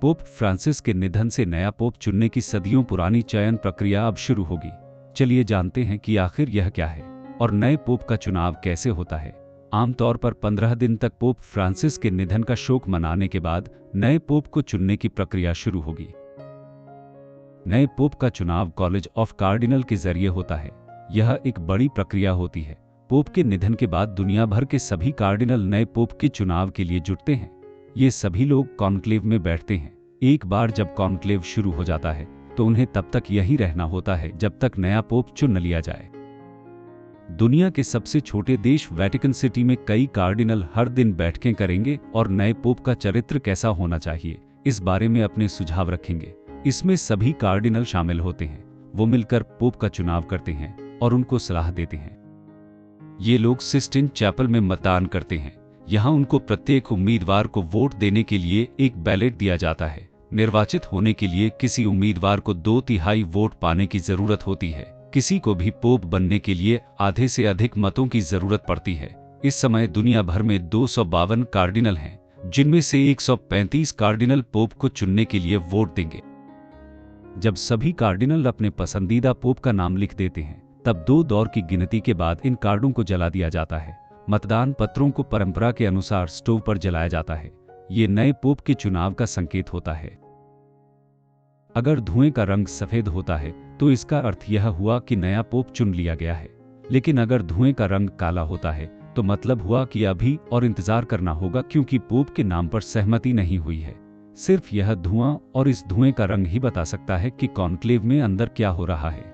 Pope Francis के निधन से नया पोप चुनने की सदियों पुरानी चयन प्रक्रिया अब शुरू होगी। चलिए जानते हैं कि आखिर यह क्या है और नए पोप का चुनाव कैसे होता है। आमतौर पर 15 दिन तक पोप फ्रांसिस के निधन का शोक मनाने के बाद नए पोप को चुनने की प्रक्रिया शुरू होगी। नए पोप का चुनाव कॉलेज ऑफ कार्डिनल के जरिए होता है। यह एक बड़ी प्रक्रिया होती है। पोप के निधन के बाद दुनिया भर के सभी कार्डिनल नए पोप के चुनाव के लिए जुटते हैं। ये सभी लोग कॉन्क्लेव में बैठते हैं। एक बार जब कॉन्क्लेव शुरू हो जाता है तो उन्हें तब तक यही रहना होता है जब तक नया पोप चुन लिया जाए। दुनिया के सबसे छोटे देश वेटिकन सिटी में कई कार्डिनल हर दिन बैठकें करेंगे और नए पोप का चरित्र कैसा होना चाहिए इस बारे में अपने सुझाव रखेंगे। इसमें सभी कार्डिनल शामिल होते हैं। वो मिलकर पोप का चुनाव करते हैं और उनको सलाह देते हैं। ये लोग सिस्टिन चैपल में मतदान करते हैं। यहाँ उनको प्रत्येक उम्मीदवार को वोट देने के लिए एक बैलेट दिया जाता है। निर्वाचित होने के लिए किसी उम्मीदवार को 2/3 वोट पाने की जरूरत होती है। किसी को भी पोप बनने के लिए आधे से अधिक मतों की जरूरत पड़ती है। इस समय दुनिया भर में 252 कार्डिनल हैं, जिनमें से 135 कार्डिनल पोप को चुनने के लिए वोट देंगे। जब सभी कार्डिनल अपने पसंदीदा पोप का नाम लिख देते हैं, तब 2 दौर की गिनती के बाद इन कार्डों को जला दिया जाता है। मतदान पत्रों को परंपरा के अनुसार स्टोव पर जलाया जाता है। ये नए पोप के चुनाव का संकेत होता है। अगर धुएं का रंग सफेद होता है तो इसका अर्थ यह हुआ कि नया पोप चुन लिया गया है। लेकिन अगर धुएं का रंग काला होता है तो मतलब हुआ कि अभी और इंतजार करना होगा, क्योंकि पोप के नाम पर सहमति नहीं हुई है। सिर्फ यह धुआं और इस धुएं का रंग ही बता सकता है कि कॉन्क्लेव में अंदर क्या हो रहा है।